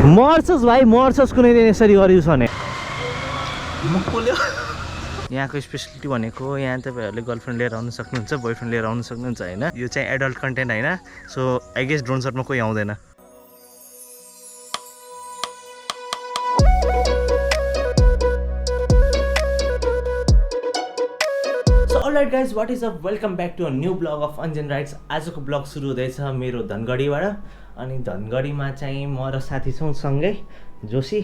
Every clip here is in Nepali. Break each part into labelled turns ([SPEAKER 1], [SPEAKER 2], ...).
[SPEAKER 1] मर्छस् भाइ मर्छस् कुनै दिन यसरी गरिस् भने यहाँको स्पेसलिटी भनेको यहाँ तपाईँहरूले गर्लफ्रेन्ड लिएर आउनु सक्नुहुन्छ बोयफ्रेन्ड लिएर आउनु सक्नुहुन्छ होइन यो चाहिँ एडल्ट कन्टेन्ट होइन सो आई गेस ड्रोन सटमा कोही आउँदैन alright guys what is up welcome back to a new vlog of Anjan Rides आजको ब्लग सुरु हुँदैछ मेरो धनगढीबाट अनि धनगढीमा चाहिँ म र साथी छौँ सँगै जोशी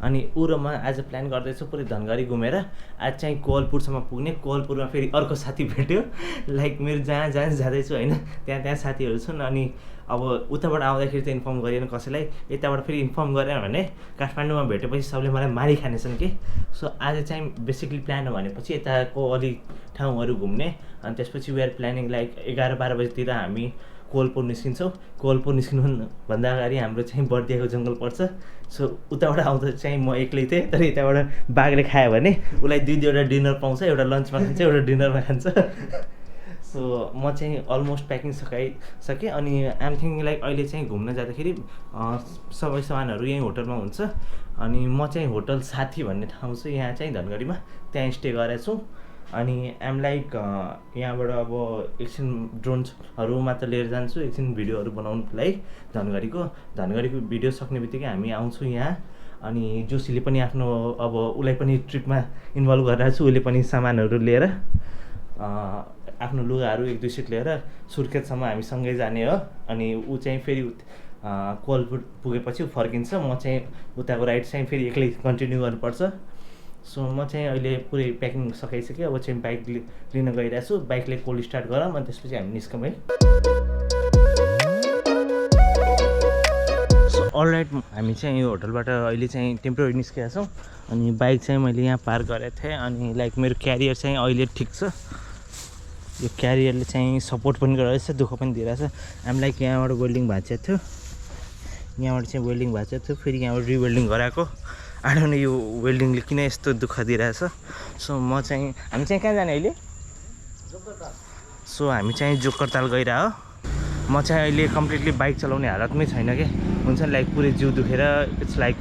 [SPEAKER 1] अनि ऊ र म आज प्लान गर्दैछु पुरै धनगढी घुमेर आज चाहिँ कोवलपुरसम्म पुग्ने कोवलपुरमा फेरि अर्को साथी भेट्यो लाइक मेरो जहाँ जहाँ जाँदैछु होइन त्यहाँ साथीहरू छन् अनि अब उताबाट आउँदाखेरि त इन्फर्म गरिएन कसैलाई यताबाट फेरि इन्फर्म गरेन भने काठमाडौँमा भेटेपछि सबले मलाई मारिखानेछन् कि सो आज चाहिँ बेसिकली प्लान हो भनेपछि यताको अलिक ठाउँहरू घुम्ने अनि त्यसपछि वी आर प्लानिङ लाइक 11-12 बजीतिर हामी कोवलपुर निस्किन्छौँ कोवलपुर निस्किनुभन्दा अगाडि हाम्रो चाहिँ बर्दियाको जङ्गल पर्छ सो उताबाट आउँदा चाहिँ म एक्लै थिएँ तर यताबाट बाघले खायो भने उसलाई दुईवटा डिनर पाउँछ एउटा लन्चमा खान्छ एउटा डिनरमा खान्छ सो म चाहिँ अलमोस्ट प्याकिङ सकाइसकेँ अनि आइएम थिङ्किङ लाइक अहिले चाहिँ घुम्न जाँदाखेरि सबै सामानहरू यहीँ होटलमा हुन्छ अनि म चाहिँ होटल साथी भन्ने ठाउँ छ यहाँ चाहिँ धनगढीमा त्यहाँ स्टे गरेको छु अनि आइएम लाइक यहाँबाट अब एकछिन ड्रोन्सहरू मात्र लिएर जान्छु एकछिन भिडियोहरू बनाउनुको लागि धनगढीको भिडियो सक्ने बित्तिकै हामी आउँछौँ यहाँ अनि जोशीले पनि आफ्नो अब उसलाई पनि ट्रिपमा इन्भल्भ गरिरहेको छु उसले पनि सामानहरू लिएर आफ्नो लुगाहरू 1-2 सेट लिएर सुर्खेतसम्म हामी सँगै जाने हो अनि ऊ चाहिँ फेरि कोवलपुर पुगेपछि फर्किन्छ म चाहिँ उताको राइड चाहिँ फेरि एक्लै कन्टिन्यू गर्नुपर्छ सो म चाहिँ अहिले पुरै प्याकिङ सकाइसकेँ अब चाहिँ बाइक लिन गइरहेको छु बाइकले कोल्ड स्टार्ट गरौँ अनि त्यसपछि हामी निस्कौँ है सो अलराइट हामी चाहिँ यो होटलबाट अहिले चाहिँ टेम्पोररी निस्केका छौँ अनि बाइक चाहिँ मैले यहाँ पार्क गरेको थिएँ अनि लाइक मेरो क्यारियर चाहिँ अहिले ठिक छ यो क्यारियरले चाहिँ सपोर्ट पनि गरिरहेछ दुःख पनि दिइरहेछ हामी लाइक यहाँबाट वेल्डिङ भएको थियो यहाँबाट चाहिँ वेल्डिङ भएको थियो फेरि यहाँबाट रिवेल्डिङ गराएको आडो यो वेल्डिङले किन यस्तो दुःख दिइरहेछ सो म चाहिँ हामी चाहिँ कहाँ जाने अहिले सो हामी चाहिँ जोकरताल गइरह म चाहिँ अहिले कम्प्लिटली बाइक चलाउने हालतमै छैन कि हुन्छ नि लाइक पुरै जिउ दुखेर इट्स लाइक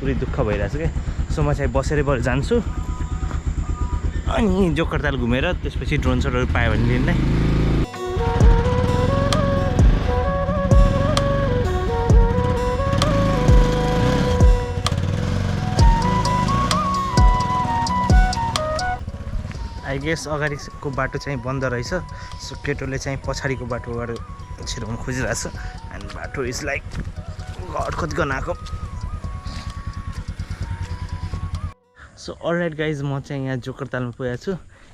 [SPEAKER 1] पुरै दुःख भइरहेछ क्या सो म चाहिँ बसेरै जान्छु अनि जोकरताल घुमेर त्यसपछि ड्रोन सटहरू पायो भने लिँदै आई गेस अगाडिको बाटो चाहिँ बन्द रहेछ सो केटोले चाहिँ पछाडिको बाटोबाट छिराउनु खोजिरहेछ एन्ड बाटो इज लाइक घट कति गनाएको सो अलराइट गाइज म चाहिँ यहाँ जोकरतालमा पुगेको छु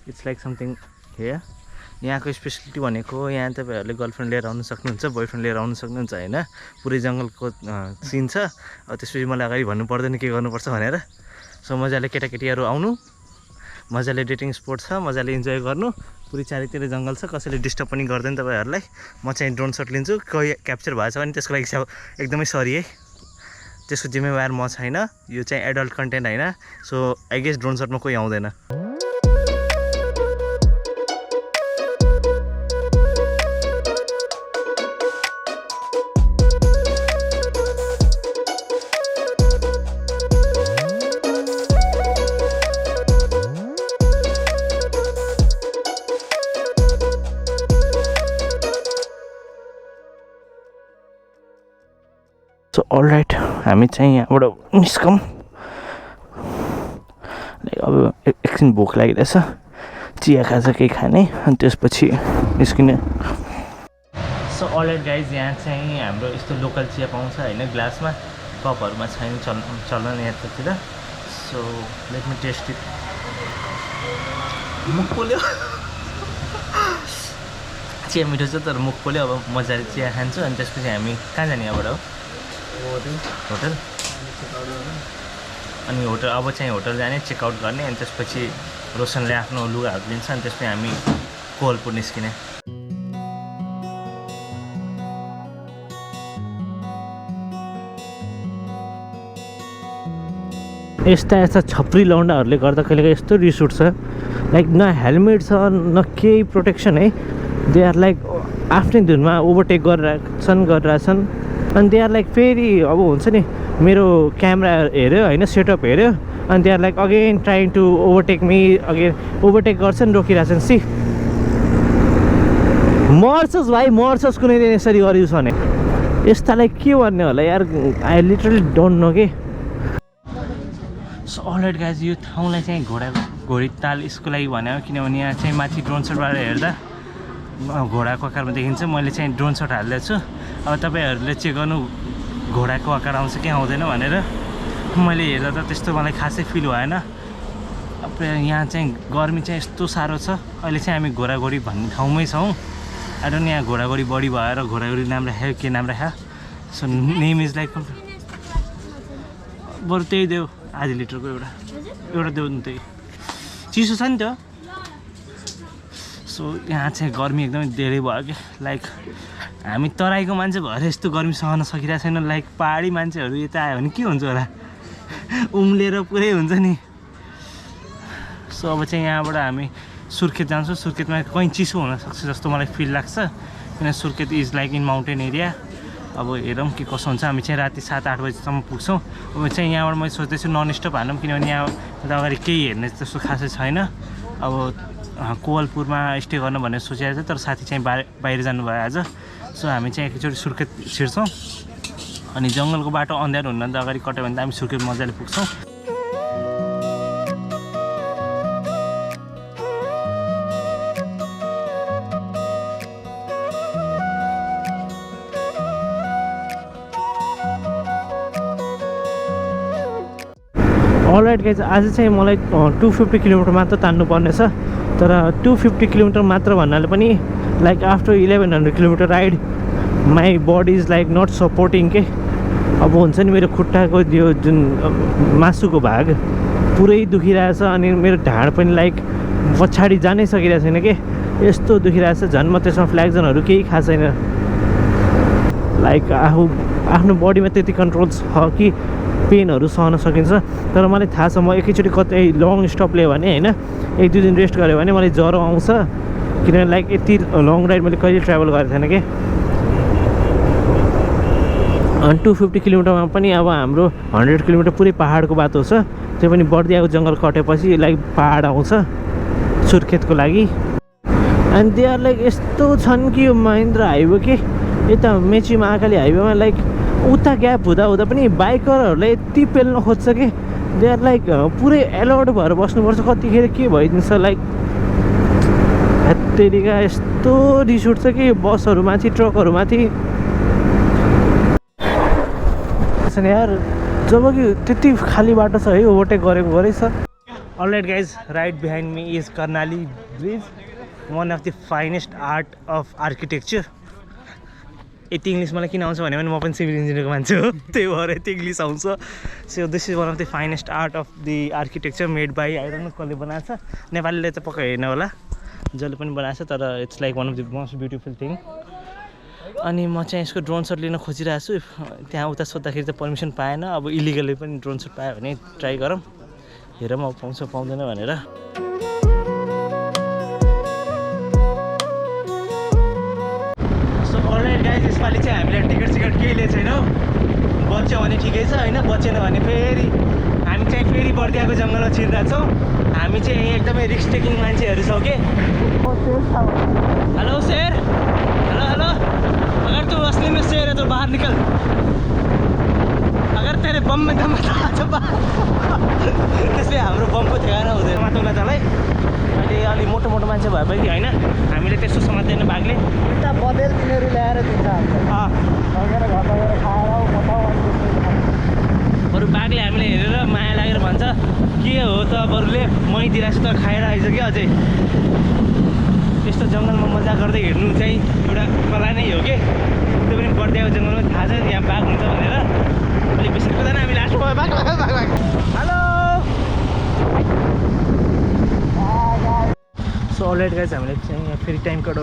[SPEAKER 1] इट्स लाइक समथिङ हेयर यहाँको स्पेसलिटी भनेको यहाँ तपाईँहरूले गर्लफ्रेन्ड लिएर आउनु सक्नुहुन्छ बोयफ्रेन्ड लिएर आउनु सक्नुहुन्छ होइन पुरै जङ्गलको सिन छ अब त्यसपछि मलाई अगाडि भन्नु पर्दैन के गर्नुपर्छ भनेर सो मजाले केटाकेटीहरू आउनु मजाले डेटिङ स्पोट छ मजाले इन्जोय गर्नु पुरै चारैतिर जङ्गल छ कसैले डिस्टर्ब पनि गर्दैन तपाईँहरूलाई म चाहिँ ड्रोन सट लिन्छु कोही क्याप्चर भएको छ भने त्यसको लागि एकदमै सरी है त्यसको जिम्मेवार म छैन यो चाहिँ एडल्ट कन्टेन्ट होइन सो आई गेस ड्रोन सटमा कोही आउँदैन सो अलराइट हामी चाहिँ यहाँबाट निस्कौँ अब एकछिन भोक लागिरहेछ चिया खाजा केही खाने अनि त्यसपछि निस्किने सो अलराइट गाइज यहाँ चाहिँ हाम्रो यस्तो लोकल चिया पाउँछ होइन ग्लासमा कपहरूमा छैन चल्दैन यतातिर so let me taste it मुख पोल्यो चिया मिठो छ तर मुख पोल्यो अब मजाले चिया खान्छु अनि त्यसपछि हामी कहाँ जाने यहाँबाट हो होटल अनि होटल अब चाहिँ होटल जाने चेकआउट गर्ने अनि त्यसपछि रोशनले आफ्नो लुगाहरू लिन्छ अनि त्यसपछि हामी कोवलपुर निस्किने यस्ता छप्री लौन्डाहरूले गर्दा कहिलेकाहीँ यस्तो रिस उठ्छ लाइक न हेलमेट छ न केही प्रोटेक्सन है दे आर लाइक आफ्नै धुनमा ओभरटेक गरिरहेछन् अनि दे आर लाइक फेरि अब हुन्छ नि मेरो क्यामेरा हेऱ्यो होइन सेटअप हेऱ्यो अनि they are like again trying to overtake me again overtake गर्छन् रोकिरहेछन् सी मर्छस् भाइ मर्छस् कुनै दिन यसरी गरिस् भने यस्तालाई के भन्ने होला यार आई लिटरली डोन्ट नो के सो अलराइट गाइज यो ठाउँलाई चाहिँ घोडी ताल यसको लागि भन्यो किनभने यहाँ चाहिँ माथि ड्रोन सटबाट हेर्दा घोडाको आकारमा देखिन्छ मैले चाहिँ ड्रोन सट हालिदिएको छु अब तपाईँहरूले चेक गर्नु घोडाको आकार आउँछ कि आउँदैन भनेर मैले हेर्दा त त्यस्तो मलाई खासै फिल भएन अब यहाँ चाहिँ गर्मी चाहिँ यस्तो साह्रो छ अहिले चाहिँ हामी घोडाघोडी भन्ने ठाउँमै छौँ आइडोन्ट यहाँ घोडाघोडी बढी भएर घोडाघोडी नाम राख्यो के नाम राख्यो सो नेम इज लाइक बरु त्यही देऊ आधी लिटरको एउटा देऊ नि त्यही चिसो छ नि त्यो सो यहाँ चाहिँ गर्मी एकदमै धेरै भयो कि लाइक हामी तराईको मान्छे भएर यस्तो गर्मी सहन सकिरहेको छैन लाइक पहाडी मान्छेहरू यता आयो भने के हुन्छ होला उम्लेर पुरै हुन्छ नि सो अब चाहिँ यहाँबाट हामी सुर्खेत जान्छौँ सुर्खेतमा कहीँ चिसो हुनसक्छ जस्तो मलाई फिल लाग्छ किन Surkhet is like in mountain area अब हेरौँ के कसो हुन्छ हामी चाहिँ राति 7-8 बजीसम्म पुग्छौँ अब चाहिँ यहाँबाट मैले सोच्दैछु नन स्टप हालौँ किनभने यहाँ अगाडि केही हेर्ने त्यस्तो खासै छैन अब कोवलपुरमा स्टे गर्नु भनेर सोचिरहेको छ तर साथी चाहिँ बाहिर जानुभयो आज सो हामी चाहिँ एकैचोटि सुर्खेत छिर्छौँ अनि जङ्गलको बाटो अँध्यारो हुनुभन्दा अगाडि कट्यो भने त हामी सुर्खेत मजाले पुग्छौँ अलराइट गाइज आज चाहिँ मलाई 250 किलोमिटर मात्र तान्नु पर्नेछ तर 250 किलोमिटर मात्र भन्नाले पनि like after 1100 kilometre ride my body is like not supporting के अब हुन्छ नि मेरो खुट्टाको यो जुन मासुको भाग पुरै दुखिरहेछ अनि मेरो ढाड पनि लाइक पछाडि जानै सकिरहेको छैन के यस्तो दुखिरहेछ झन् म त्यसमा फ्ल्याक्जनहरू केही खास छैन लाइक आफ्नो बडीमा त्यति कन्ट्रोल छ कि पेनहरू सहन सकिन्छ तर मलाई थाहा छ म एकैचोटि कतै लङ स्टप लियो भने होइन 1-2 दिन रेस्ट गऱ्यो भने मलाई ज्वरो आउँछ किनभने लाइक यति लङ राइड मैले कहिले ट्राभल गरेको थिएन कि अनि 250 किलोमिटरमा पनि अब हाम्रो 100 किलोमिटर पुरै पहाडको बाटो छ त्यो पनि बर्दियाको जङ्गल कटेपछि लाइक पहाड आउँछ सुर्खेतको लागि अनि दे आर लाइक यस्तो छन् कि यो महेन्द्र हाइवे के यता मेची महाकाली हाइवेमा लाइक उता ग्याप हुँदा पनि बाइकरहरूलाई यति पेल्न खोज्छ कि दे आर लाइक पुरै एलर्ट भएर बस्नुपर्छ कतिखेर के भइदिन्छ लाइक हत्तेरिका यस्तो रिस उठ्छ कि बसहरूमाथि ट्रकहरूमाथि यार जब कि त्यति खाली बाटो छ है ओभरटेक गरेको गरेछ all right guys right behind me is Karnali bridge one of the finest art of architecture यति इङ्ग्लिस मलाई किन आउँछ भने म पनि सिभिल इन्जिनियरको मान्छे हो त्यही भएर यति इङ्ग्लिस आउँछ so this is one of the finest art of the architecture made by I don't know कसले बनाएको छ नेपालीले त पक्कै हेर्न होला जसले पनि बनाएको छ तर it's like one of the most beautiful thing अनि म चाहिँ यसको ड्रोन सट लिन खोजिरहेको छु त्यहाँ उता सोद्धाखेरि त पर्मिसन पाएन अब इलिगली पनि ड्रोन सट पायो भने ट्राई गरौँ हेरौँ अब पाउँछ पाउँदैन भनेर अलराइट गाइज यसपालि चाहिँ हामीले टिकट केही लिएको छैनौँ बच्यो भने ठिकै छ होइन बचेन भने फेरि हामी चाहिँ फेरि बर्दियाको जङ्गलमा छिरिरहेछौँ हामी चाहिँ एकदमै रिस्क टेकिङ मान्छेहरू छौँ कि हेलो शेर हेलो हेलो अगर तू असली में शेर है तो बाहर निकल अगर तेरे बम में दम त्यसले हाम्रो बमको ठेगाना हुँदैन माथि तलाई अहिले अलि मोटो मोटो मान्छे भए पनि होइन हामीले त्यस्तो समात्दैन भागले उल्टा बदेल तिनीहरू ल्याएर दिन्छ बरु बाघले हामीले हेरेर माया लागेर भन्छ के हो त बरुले मै दिइरहेको छु त खाएर आइज क्या अझै यस्तो जङ्गलमा मजा गर्दै हिँड्नु चाहिँ एउटा कला नै हो कि त्यो पनि बर्दियाको जङ्गलमा थाहा छ यहाँ बाघ हुन्छ भनेर अलिक बेसी कुदैन हामी लास्टमा बाघ हेलो सो अलराइट गाइज हामीले चाहिँ यहाँ फेरि टाइम कार्ड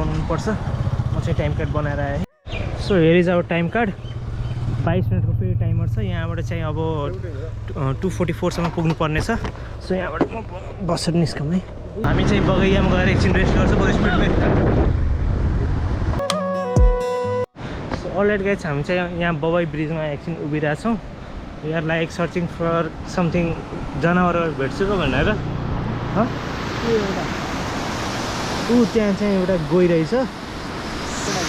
[SPEAKER 1] बनाउनु पर्छ म चाहिँ टाइम कार्ड बनाएर आएँ so here is our time card 22 मिनटको फेरि टाइमर छ यहाँबाट चाहिँ अब 2:44सम्म पुग्नु पर्ने छ सो यहाँबाट म बसेर निस्कौँ है हामी चाहिँ बगैयामा गएर एकछिन रेस्ट गर्छ बरु स्पिडमै सो अलराइट गाइज हामी चाहिँ यहाँ बबाई ब्रिजमा एकछिन उभिरहेको छौँ we are like searching for something जनावरहरू भेट्छु त भनेर ऊ त्यहाँ चाहिँ एउटा गइरहेछ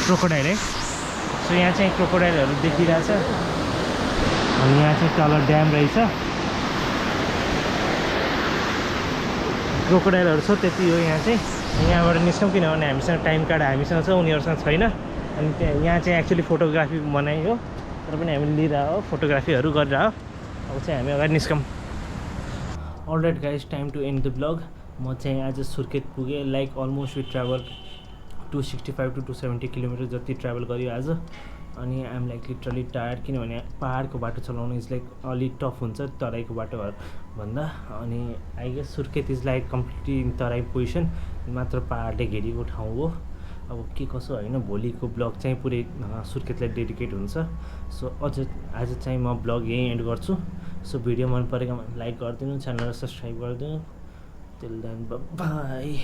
[SPEAKER 1] क्रोकोडाइल है सो यहाँ चाहिँ क्रोकोडाइलहरू देखिरहेछ अनि यहाँ चाहिँ तल ड्याम रहेछ क्रोकोडाइलहरू छ त्यति हो यहाँ चाहिँ यहाँबाट निस्कौँ किनभने हामीसँग टाइम कार्ड हामीसँग छ उनीहरूसँग छैन अनि त्यहाँ यहाँ चाहिँ एक्चुअली फोटोग्राफी बनाइ हो तर पनि हामीले लिइरह हो फोटोग्राफीहरू गरेर हो अब चाहिँ हामी अगाडि निस्कौँ alright guys time to end the vlog म चाहिँ आज सुर्खेत पुगेँ like almost we travel 265 to 270 kilometre जति ट्राभल गर्यो आज अनि आइएम लाइक लिटरली टायर्ड किनभने पाहाडको बाटो चलाउनु इज लाइक अलि टफ हुन्छ तराईको बाटो भन्दा अनि I guess Surkhet is like completely in Terai position मात्र पाहाडले घेरिएको ठाउँ हो अब के कसो होइन भोलिको ब्लग चाहिँ पुरै सुर्खेतलाई डेडिकेट हुन्छ सो अझ आज चाहिँ म ब्लग यहीँ एन्ड गर्छु सो भिडियो मन परेको लाइक गरिदिनु च्यानललाई सब्सक्राइब गरिदिनु टिल देन बाई